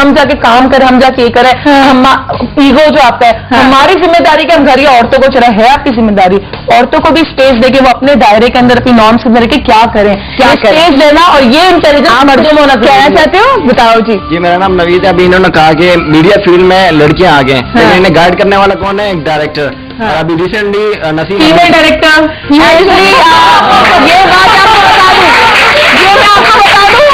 हम जाके काम करें, हम जाके ये करें, हम ईगो जो आता है, हमारी जिम्मेदारी कि हम घर या औरतों को चला है आपकी जिम्मेदारी, औरतों को भी स्पेस देके वो अपने दायरे के अंदर अपनी नॉर्म्स के अंदर के क्या करें, क्या स्पेस देना, और ये इंटेलिजेंस मर्दों में होना। कहना चाहते हो, बताओ जी। जी मेरा नाम नवीद है। अभी इन्होंने कहा कि मीडिया फील्ड में लड़कियां आ गए, इन्हें गाइड करने वाला कौन है? एक डायरेक्टर। अभी recently Naseem female director, actually ये बात आपको बता दूं, ये मैं आपको बता दूं,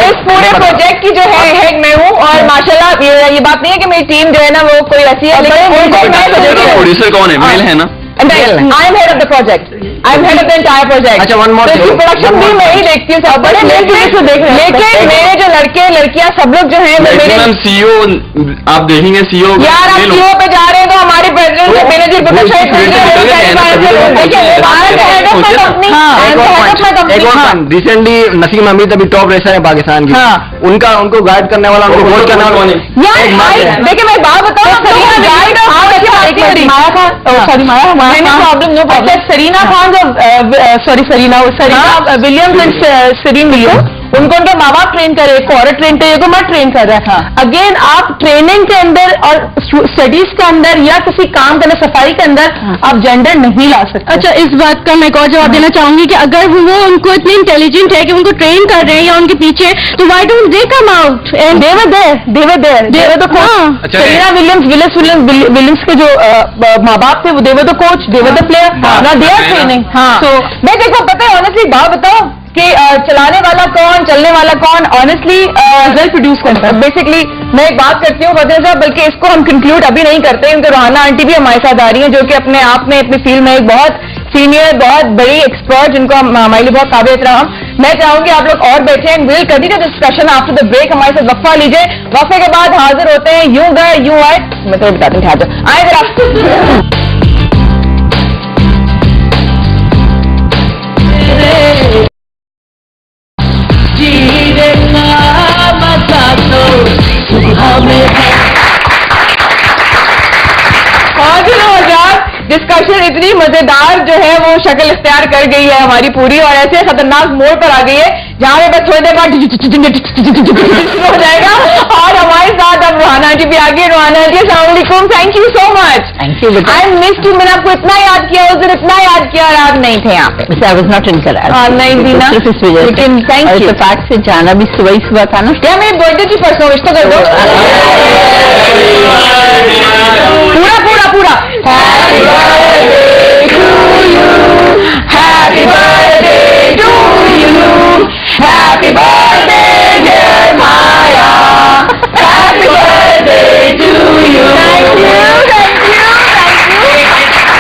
इस पूरे प्रोजेक्ट की जो है हेड मैं हूँ, और माशाल्लाह ये बात नहीं है कि मेरी टीम जो है ना वो कोई ऐसी है, लेकिन प्रोड्यूसर कौन है? मेल है ना? I am head of the project, I am head of the entire project. अच्छा, वन मोर थिंग, प्रोडक्शन भी मैं ही देखती हूँ सब बड़े, लेकिन मेरे जो लड़के लड़कियां सब लोग जो हैं वो मेरे सीईओ, आप देखेंगे सीईओ, यार आप सीईओ पे जा रहे हैं तो हमारे प्रेसिडेंट से मैनेजर रिसेंटली नसीम हमीद अभी टॉप रेसर है पाकिस्तान की, उनको गाइड करने वाला, उनको वोट करने वाला यार। देखिए मैं बात बताऊँ, सरीना खान जो Serena Williams and Serena Williams, उनको उनके माँ बाप ट्रेन करे, एक औरत ट्रेन करे, को मत ट्रेन कर रहा है। अगेन आप ट्रेनिंग के अंदर और स्टडीज के अंदर या किसी काम करने सफाई के अंदर आप जेंडर नहीं ला सकते। अच्छा, इस बात का मैं एक और जवाब देना चाहूंगी कि अगर वो उनको इतनी इंटेलिजेंट है कि उनको ट्रेन कर रहे हैं या उनके पीछे, तो why don't they come out and they were there तो कोच। सरीना विलियम्स के जो माँ बाप थे वो they were the coach, they were the player, ना दे आर ट्रेनिंग। तो मैं देखो पता है ऑनेस्टली बात बताओ कि चलाने वाला कौन, चलने वाला कौन, ऑनेस्टली रिजल्ट प्रोड्यूस करता है। बेसिकली मैं एक बात करती हूँ फतेह साहब, बल्कि इसको हम कंक्लूड अभी नहीं करते, क्योंकि रोहाना आंटी भी हमारे साथ आ रही हैं, जो कि अपने आप में अपनी फील्ड में एक बहुत सीनियर, बहुत बड़ी एक्सपर्ट, जिनको हमारे लिए बहुत काबिल एहतराम। मैं चाहूंगी आप लोग और बैठे हैं, विल कर दीजिए डिस्कशन आफ्टर द ब्रेक। हमारे साथ वक्फा लीजिए, वक्फे के बाद हाजिर होते हैं। यूं गए यूं आए, मैं तो बताती हूँ, आए जरा। डिस्कशन इतनी मजेदार जो है वो शक्ल इख्तियार कर गई है हमारी पूरी, और ऐसे खतरनाक मोड़ पर आ गई है जहां पे बस थोड़ी देर बाद शुरू हो जाएगा। और हमारे साथ अब रोहाना जी भी आ गई। रोहाना जी अस्सलाम वालेकुम, thank you so much. Thank you. I missed you, मैंने आपको इतना याद किया, उस दिन इतना याद किया और आप नहीं थे यहाँ पे। I was not in Karachi. नहीं थी ना, लेकिन थैंक यू। इत्तेफाक से जाना भी सुबह ही सुबह था ना। क्या मेरी बर्थडे की परसों विश तो कर दो पूरा पूरा पूरा। Happy birthday to you, happy birthday dear Maya, happy birthday to you.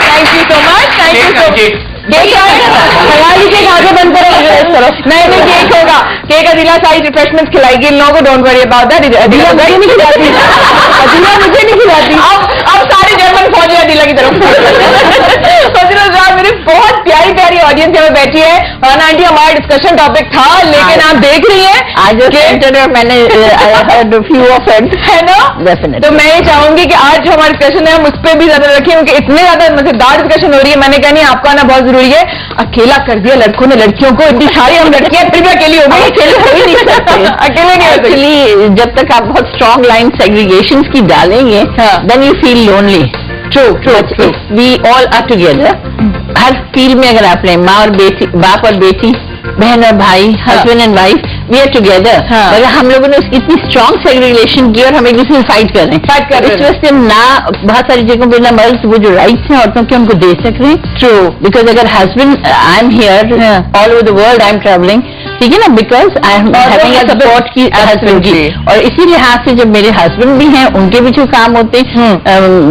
Thank you so much, thank you so much. हवाली केक आगे बंद करो, नहीं केक होगा, केक अदिला सारी रिफ्रेशमेंट्स खिलाएगी इन लोगों को, don't worry about that. Adila मुझे नहीं खिलाती, अदिला मुझे नहीं खिलाती। अब सारे जर्मन फौजी अदिला की तरफ। मेरी बहुत प्यारी प्यारी ऑडियंस यहाँ बैठी है। राना आंटी हमारा डिस्कशन टॉपिक था, लेकिन आप देख रही हैं आज मैंने फ्यू ऑफ है ना, डेफिनेटली। तो मैं ये चाहूंगी कि आज जो हमारा डिस्कशन है हम उस पर भी ज्यादा रखें, क्योंकि इतने ज्यादा मजेदार डिस्कशन हो रही है। मैंने कहा नहीं आपका आना बहुत जरूरी है। अकेला कर दिया लड़कों ने लड़कियों को, इतनी सारी हम लड़कियां फिर भी अकेली हो गई, अकेले हो ही नहीं सकते, अकेले नहीं। एक्चुअली जब तक आप बहुत स्ट्रॉन्ग लाइन सेग्रीगेशन की डालेंगे, then you feel lonely. True, we all are together. हर फील्ड में अगर आप लें, माँ और बेटी, बाप और बेटी, बहन और भाई, husband and wife, we are together. मगर हम लोगों ने इतनी स्ट्रॉन्ग सेग्रीगेशन की और हम एक दूसरे से फाइट कर रहे हैं। इस वजह से हम ना बहुत सारी जगहों पे ना मर्द वो जो राइट्स हैं औरतों के उनको दे सक रहे हैं। ट्रू, बिकॉज अगर husband, I am here all over the world, I am travelling, ठीक है ना, because I am having a support की हस्बैंड की, और इसी लिहाज से जब मेरे हस्बैंड भी हैं उनके भी जो काम होते हैं,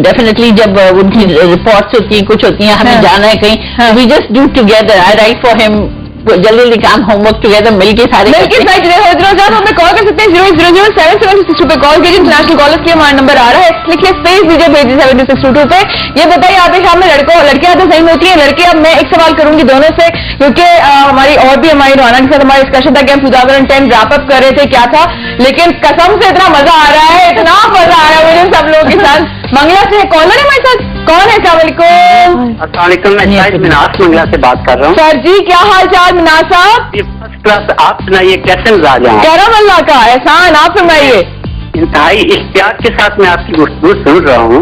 डेफिनेटली जब उनकी रिपोर्ट्स होती हैं, कुछ होती हैं, हमें जाना है कहीं, we just do together. I write for him, जल्दी जल्दी काम, होमवर्क टुगेदर मिलके सारे हमें कॉल कर सकते हैं 0007766 पे कॉल कीजिए। इंटरनेशनल कॉलर्स के लिए हमारा नंबर आ रहा है, लिखिए स्पेस दीजिए, भेजिए 7622 पे। ये बताइए आप शाम में लड़कियां तो सही होती है, लड़के? अब मैं एक सवाल करूंगी दोनों से, क्योंकि हमारी और भी हमारी रोहाना के साथ हमारा डिस्कशन था कि हम 2010 रैप अप कर रहे थे, क्या था, लेकिन कसम से इतना मजा आ रहा है, इतना मजा आ रहा है मुझे सब लोगों के साथ। मंगला से कॉलर है हमारे साथ, कौन है? अस्सलाम वालेकुम, मैं मिनास मंगला से बात कर रहा हूँ। सर जी क्या हाल चाल मिनास साहब? ये फर्स्ट क्लास। आप सुनाइए कैसे मिजाज हैं? करम अल्लाह का एहसान, आप फरमाइए। इंतहाई इख्तियार के साथ मैं आपकी गुफ्तगू सुन रहा हूँ।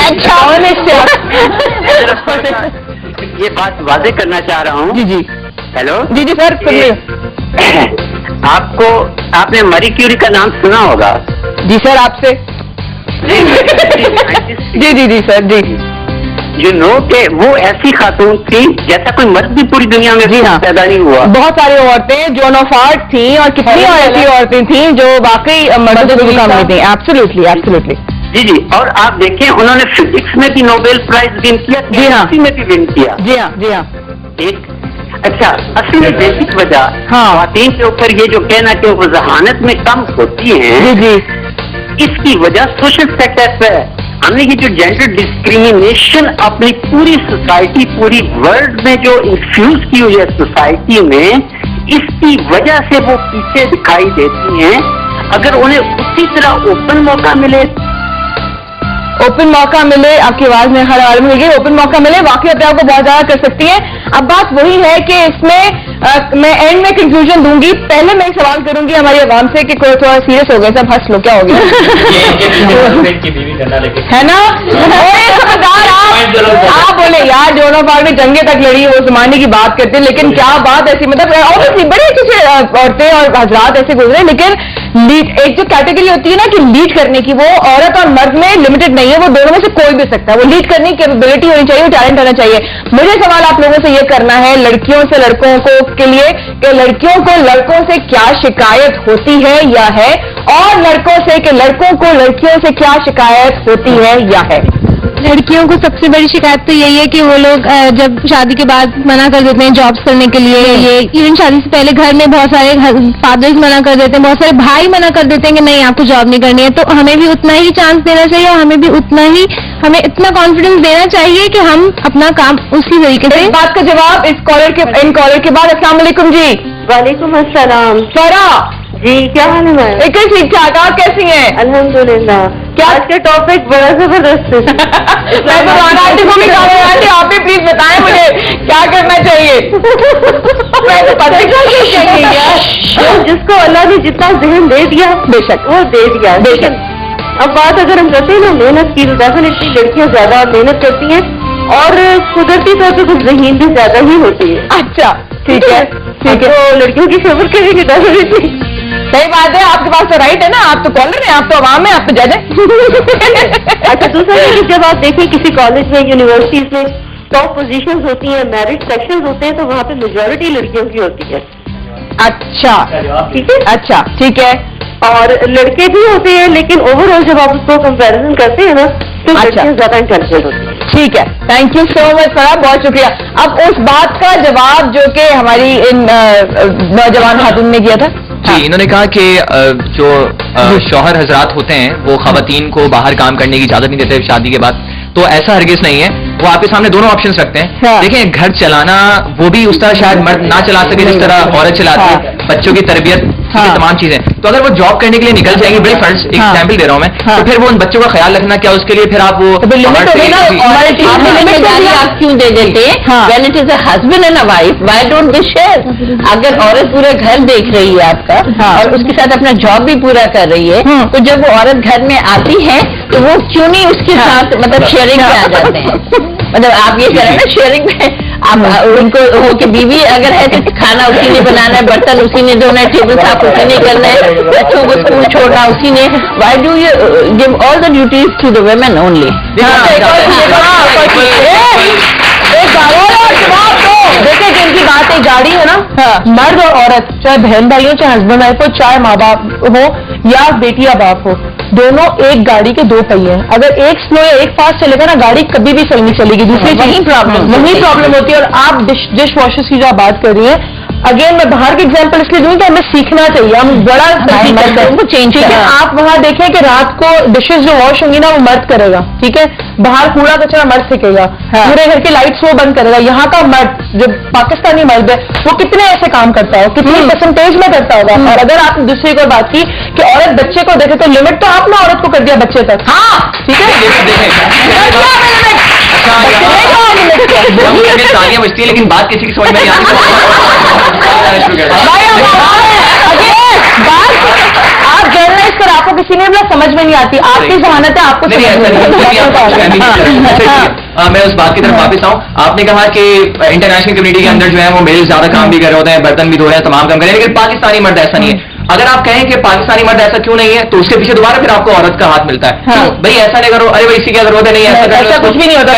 अच्छा ये बात वाजे करना चाह रहा हूँ। जी जी हेलो जी जी सर सुनिए। आपने मरी क्यूरी का नाम सुना होगा। जी सर आपसे। जी जी जी सर जी। यू नो कि वो ऐसी खातून थी जैसा कोई मर्द भी पूरी दुनिया में जी हाँ। पैदा नहीं हुआ। बहुत सारी औरतें जोन ऑफ आर्ट थी और कितनी और ऐसी औरतें थी जो वाकई मर्दों से भी कम नहीं थी। Absolutely absolutely. जी जी, और आप देखें उन्होंने फिजिक्स में भी नोबेल प्राइज विन किया, जी हाँ। केमिस्ट्री में भी विन किया। जी हाँ जी हाँ। एक अच्छा असल में बेसिक वजह हाँ। ख्वातीन के ऊपर ये जो कहना कि वो जहानत में कम होती जी हैं, जी इसकी वजह सोशल सेक्टर पे है। हमने ये जो जेंडर डिस्क्रिमिनेशन अपनी पूरी सोसाइटी, पूरी वर्ल्ड में जो इन्फ्यूज की हुई है सोसाइटी में, इसकी वजह से वो पीछे दिखाई देती हैं। अगर उन्हें उसी तरह ओपन मौका मिले, आपकी आवाज में हर हाल में होगी, ओपन मौका मिले, वाकई अपने आप को बहुत ज्यादा कर सकती है। अब बात वही है कि इसमें मैं एंड में कंक्लूजन दूंगी। पहले मैं एक सवाल करूंगी हमारी आवाम से कि कोई थोड़ा सीरियस हो गया, सब हंस लो, क्या हो गया है ना? समझदार आप बोले यार दोनों पार्ट में जंगे तक लड़ी, वो जमाने की बात करते हैं, लेकिन क्या बात ऐसी, मतलब ऑब्वियसली बड़े अच्छे औरतें और हजरात ऐसे गुजरे, लेकिन लीड एक जो कैटेगरी होती है ना कि लीड करने की, वो औरत और मर्द में लिमिटेड नहीं है, वो दोनों में से कोई भी सकता है। वो लीड करने की कैपेबिलिटी होनी चाहिए, वो टैलेंट होना चाहिए। मुझे सवाल आप लोगों से ये करना है, लड़कियों से लड़कों को के लिए, कि लड़कियों को लड़कों से क्या शिकायत होती है या है, और लड़कों से कि लड़कों को लड़कियों से क्या शिकायत होती है या है। लड़कियों को सबसे बड़ी शिकायत तो यही है कि वो लोग जब शादी के बाद मना कर देते हैं जॉब्स करने के लिए। ये इवन शादी से पहले घर में बहुत सारे फादर्स मना कर देते हैं, बहुत सारे भाई मना कर देते हैं कि नहीं आपको जॉब नहीं करनी है। तो हमें भी उतना ही चांस देना चाहिए और हमें भी हमें इतना कॉन्फिडेंस देना चाहिए कि हम अपना काम उसी तरीके से। इस बात का जवाब इन कॉलर के बाद। अस्सलाम वालेकुम जी। वालेकुम अस्सलाम। सारा जी क्या हाल है? एक ठीक ठाक, आप कैसी हैं? अल्हम्दुलिल्लाह। क्या आज का टॉपिक बड़ा जबरदस्त है। मैं तो आंटी को भी कह रही हूँ, आंटी आप भी प्लीज बताएं मुझे क्या करना चाहिए। मैं तो पता नहीं जिसको अल्लाह ने जितना जहन दे दिया बेशक वो दे दिया। बेशक। अब बात अगर हम करते हैं ना मेहनत की, तो डेफिनेटली लड़कियां ज्यादा मेहनत करती हैं और कुदरती तौर पर कुछ जहीन भी ज्यादा ही होती है। अच्छा ठीक है ठीक है। तो लड़कियों की फेवर करेंगे डेफिनेटली। सही बात है, आपके पास तो राइट है ना, आप तो कॉलर हैं, आप तो अवाम है, आप तो जज है। अच्छा दूसरा है कि जब आप देखें किसी कॉलेज में, यूनिवर्सिटीज में टॉप पोजीशंस होती हैं, मेरिट सेक्शंस होते हैं, तो वहाँ पे मेजॉरिटी लड़कियों की होती है। अच्छा ठीक है। अच्छा ठीक है। और लड़के भी होते हैं, लेकिन ओवरऑल जब आप उसको कंपैरिजन करते हैं ना, तो लड़कियां ज्यादा इंटेलिजेंट होती हैं। ठीक है, थैंक यू सो मच साहब, बहुत शुक्रिया। अब उस बात का जवाब जो कि हमारी इन नौजवान खातून ने किया था। जी, इन्होंने कहा कि जो शौहर हजरात होते हैं वो खवातीन को बाहर काम करने की इजाजत नहीं देते शादी के बाद, तो ऐसा हरगिज नहीं है। वो आपके सामने दोनों ऑप्शंस रखते हैं। हाँ। देखें, घर चलाना वो भी उस तरह शायद मर्द ना चला सके जिस तरह औरत चलाती है, बच्चों की तरबियत, हाँ। तमाम चीजें। तो अगर वो जॉब करने के लिए निकल जाएंगी, बड़े फर्ज हाँ। एग्जाम्पल दे रहा हूँ मैं, हाँ। तो फिर वो उन बच्चों का ख्याल रखना क्या, उसके लिए फिर आप वो लिमिट हो गई ना, आप क्यों दे देते हैं? हाँ। When it is a husband and a wife, why don't they share? अगर औरत पूरा घर देख रही है आपका, हाँ। और उसके साथ अपना जॉब भी पूरा कर रही है, तो जब वो औरत घर में आती है तो वो क्यों नहीं उसके साथ मतलब शेयरिंग में आ जाते हैं? मतलब आप ये करें ना, शेयरिंग में आप उनको हो कि बीवी अगर है तो खाना उसी ने बनाना है, बर्तन उसी ने धोना है, टेबल साफ उसी ने करना है, बच्चों को स्कूल छोड़ना उसी ने। Why do you give all the duties to the women only? देखिए जिनकी बात एक गाड़ी है ना, मर्द और औरत, चाहे बहन भाई हो, चाहे हस्बैंड वाइफ हो, चाहे माँ बाप हो या बेटी या बाप हो, दोनों एक गाड़ी के दो पहिए हैं। अगर एक स्लो या एक फास्ट चलेगा ना, गाड़ी कभी भी सही नहीं चलेगी। दूसरी वही प्रॉब्लम होती है। और आप डिश वॉशर्स की जो आप बात कर रही हैं, अगेन मैं बाहर के एग्जांपल इसलिए दूं कि हमें सीखना चाहिए, हम बड़ा चेंज। आप वहां देखें कि रात को डिशेस जो वॉश होंगी ना, वो मर्द करेगा, ठीक है, बाहर कूड़ा कचरा मर्द फेंकेगा, पूरे घर की लाइट्स वो बंद करेगा। यहाँ का मर्द जो पाकिस्तानी मर्द है, वो कितने ऐसे काम करता हो, कितनी परसेंटेज में करता होगा। और अगर आप दूसरी को बात की कि औरत बच्चे को देखे, तो लिमिट तो आपने औरत को कर दिया बच्चे तक। हाँ ठीक है, तालियां बजती है लेकिन बात किसी की समझ में नहीं आती। आप जर्नलिस्ट और आपको किसी ने बोला समझ में नहीं आती, आपकी जमानत है, आपको मैं उस बात की तरफ वापस आऊं। आपने कहा कि इंटरनेशनल कम्युनिटी के अंदर जो है वो मेल ज्यादा काम भी कर रहे होते हैं, बर्तन भी धो रहे हैं, तमाम काम कर रहे हैं, लेकिन पाकिस्तानी मर्द ऐसा नहीं है। अगर आप कहें कि पाकिस्तानी मर्द ऐसा क्यों नहीं है तो उसके पीछे दोबारा फिर आपको औरत का हाथ मिलता है। हाँ। भाई ऐसा नहीं करो, अरे भाई इसकी क्या जरूरत है, नहीं ऐसा कुछ भी नहीं होता।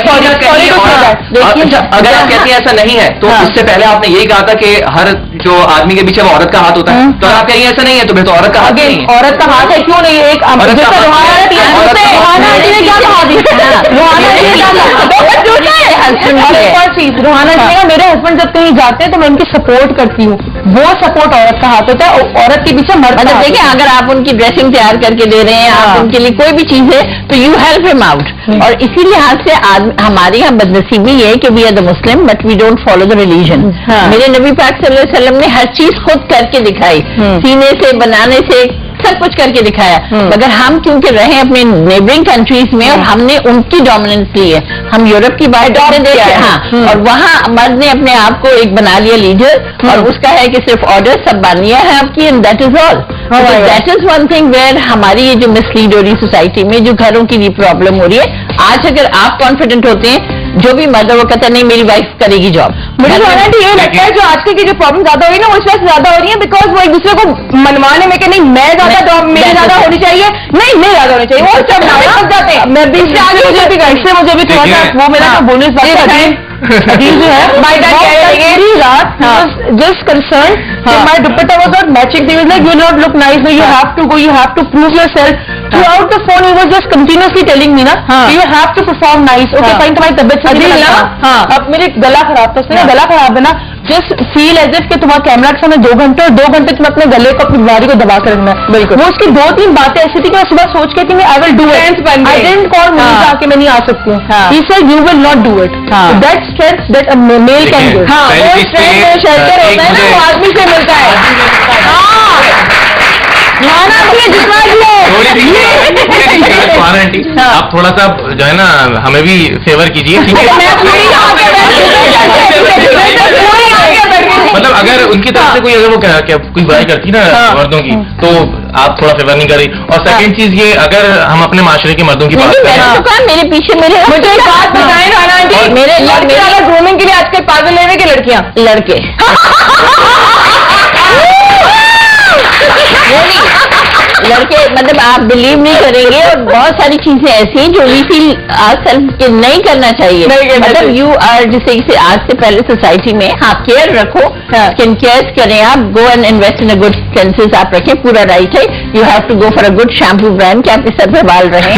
अगर आप कहते हैं ऐसा नहीं है तो इससे पहले आपने यही कहा था कि हर जो आदमी के पीछे वो औरत का हाथ होता है, तो अगर आप कहेंगे ऐसा नहीं है तो फिर तो औरत का हाथ नहीं है। औरत का हाथ है क्यों नहीं है? एक रुहाना जी ने मेरे हस्बैंड जब कहीं जाते हैं तो मैं उनकी सपोर्ट करती हूँ, वो सपोर्ट औरत का हाथ होता है, औरत के पीछे मर्द। मतलब देखिए, अगर आप उनकी ड्रेसिंग तैयार करके दे रहे हैं, आप उनके लिए कोई भी चीज है तो यू हेल्प हिम आउट। और इसी लिहाज से हमारे यहाँ बदनसीबी ये है कि we are the Muslim but we don't follow the religion. मेरे नबी पाक सल्लल्लाहु अलैहि वसल्लम ने हर चीज खुद करके दिखाई, सीने से, बनाने से, सब कुछ करके दिखाया। मगर हम क्योंकि रहे अपने नेबरिंग कंट्रीज में और हमने उनकी डोमिनेंस ली है, हम यूरोप की बात करते हैं, हाँ, और वहाँ मर्द ने अपने आप को एक बना लिया लीडर, और उसका है कि सिर्फ ऑर्डर सब बानिया है आपकी, and that is all. That is one thing where हमारी ये जो मिसलीड हो रही सोसाइटी में, जो घरों की भी प्रॉब्लम हो रही है। आज अगर आप कॉन्फिडेंट होते हैं, जो भी मर्द वो कहता नहीं मेरी वाइफ करेगी जॉब। मुझे ये लगता है जो आजकल की जो प्रॉब्लम ज्यादा हो रही है ना, वो इस वजह से ज्यादा हो रही है बिकॉज वो एक दूसरे को मनवाने में कि नहीं मैं ज्यादा जॉब मेरी ज्यादा होनी चाहिए, नहीं मैं ज्यादा होनी चाहिए, वो सब फंस जाते हैं। मैं बीच से आगे मुझे भी घर से मुझे भी थोड़ा सा वो मेरा बोनस जो है my dad just concern my dupatta was not matching, he was like you not look nice, you have to go, you have to prove yourself throughout the phone. He was just continuously telling me ना you have to perform nice. Okay fine, तुम्हारी तबियत सही है ना, अब मेरे गला खराब था, उसने गला खराब है ना, जस्ट फील एज इफ कि तुम्हारा कैमरा के सामने 2 घंटे और 2 घंटे तुम अपने गले को अपनी बीमारी को दबा कर रखना है। बिल्कुल, वो उसकी 2-3 बातें ऐसी थी कि मैं सुबह सोच के थी I will do it, I didn't call मुझे आके मैं नहीं आ सकती हूँ, he said you will not do it. That strength that a mail can give, वो स्ट्रेंथ शेल्टर होता है ना, वो आदमी से मिलता है। आंटी आप थोड़ा सा जो है ना हमें भी फेवर कीजिए, मतलब अगर उनकी तरफ से कोई अगर वो कोई बुराई करती ना मर्दों की तो आप थोड़ा फेवर नहीं कर रही। और सेकंड चीज ये, अगर हम अपने माशरे के मर्दों की बात करें, मेरे पीछे मुझे एक बात बताएं राना आंटी, मेरे ग्रूमिंग के लिए आजकल पागल लेने के लड़कियां लड़के लड़के मतलब आप बिलीव नहीं करेंगे, और बहुत सारी चीजें ऐसी हैं जो वी फील सेल्फ के नहीं करना चाहिए। मतलब यू आर जैसे आज से पहले सोसाइटी में हाँ केयर रखो, स्किन केयर करें, आप go and invest in a good senses आप रखें, पूरा राइट है। You have to go for a good shampoo brand कि आपके सर पे बाल रहे,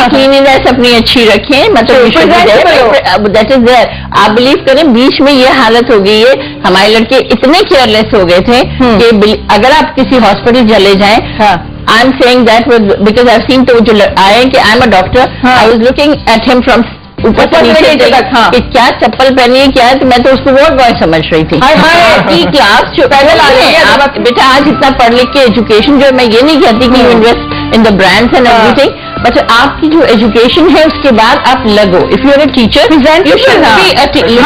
क्लीनिनेस अपनी अच्छी रखें, मतलब दैट इज देयर। आप बिलीव करें बीच में ये हालत हो गई है, हमारे लड़के इतने केयरलेस हो गए थे कि अगर आप किसी हॉस्पिटल चले जाएं, I am saying that because I have seen, तो जो आए कि I am a doctor, I was looking at him from ऊपर से नीचे तक कि क्या चप्पल पहनी है क्या है, तो मैं तो उसको वर्ड बॉय समझ रही थी। आपकी क्लास जो पैदल आ रही है, बेटा आज इतना पढ़ लिख के एजुकेशन जो, मैं ये नहीं कहती कि you invest in the brands and everything, but आपकी जो एजुकेशन है उसके बाद आप लगो। If you are a teacher you should be a teacher.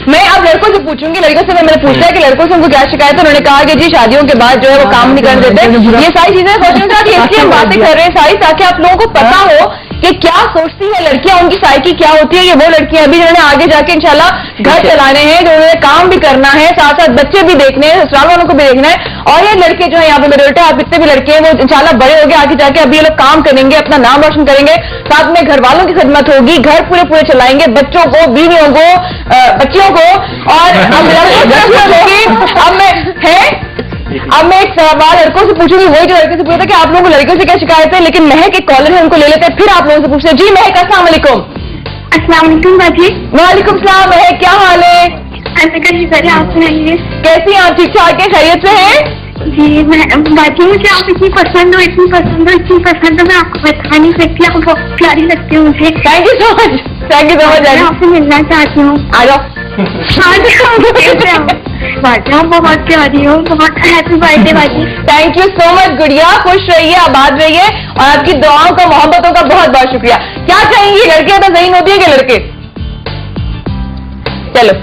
मैं अब लड़कों से पूछूंगी, लड़कों से मैंने पूछा है कि लड़कों से उनको क्या शिकायत है, उन्होंने कहा कि जी शादियों के बाद जो है वो काम नहीं करने देते। ये सारी चीजें सोचने का इसलिए हम बातें कर रहे हैं सारी, ताकि आप लोगों को पता हो कि क्या सोचती है लड़कियां, उनकी साइकी क्या होती है। ये वो लड़कियां अभी जिन्होंने आगे जाके इंशाल्लाह घर चलाने हैं, जिन्होंने काम भी करना है, साथ साथ बच्चे भी देखने हैं, ससुराल वालों को भी देखना है। और ये लड़के जो है यहाँ पे मेरे उल्टे, आप जितने भी लड़के हैं वो इंशाल्लाह बड़े हो गए, आगे जाके अभी ये लोग काम करेंगे, अपना नाम रोशन करेंगे, साथ में घर वालों की खिदमत होगी, घर पूरे पूरे चलाएंगे, बच्चों को, बीवियों को, बच्चियों को। और अब मैं एक सवाल लड़कों से पूछूंगी, वही जो लड़के से पूछा था कि आप लोगों को लड़कियों से क्या शिकायत है, लेकिन महक एक कॉलर है, उनको ले लेते हैं, फिर आप लोगों से पूछते हैं। जी महक, अस्सलाम वालेकुम। अस्सलाम वालेकुम बाजी। वालेकुम सलाम महक, क्या हाल है? आप सुनाइए, कैसी हैं आप? ठीक ठाक है, खैरियत से हैं? जी मैं बाजी, मुझे आप इतनी पसंद हो, इतनी पसंद हो, इतनी पसंद हो, मैं आपको बता नहीं सकती, आप बहुत प्यारी लगती हो मुझे। Thank you so much, thank you so much. मैं आपसे मिलना चाहती हूँ। आ जाओ। बाजी बहुत प्यारी हो, बहुत हैप्पी बर्थडे बाजी। थैंक यू सो मच गुड़िया, खुश रहिए, आबाद रहिए और आपकी दुआओं का, मोहब्बतों का बहुत बहुत शुक्रिया। क्या कहेंगी, लड़कियां तो ज़हीन होती है कि लड़के? चलो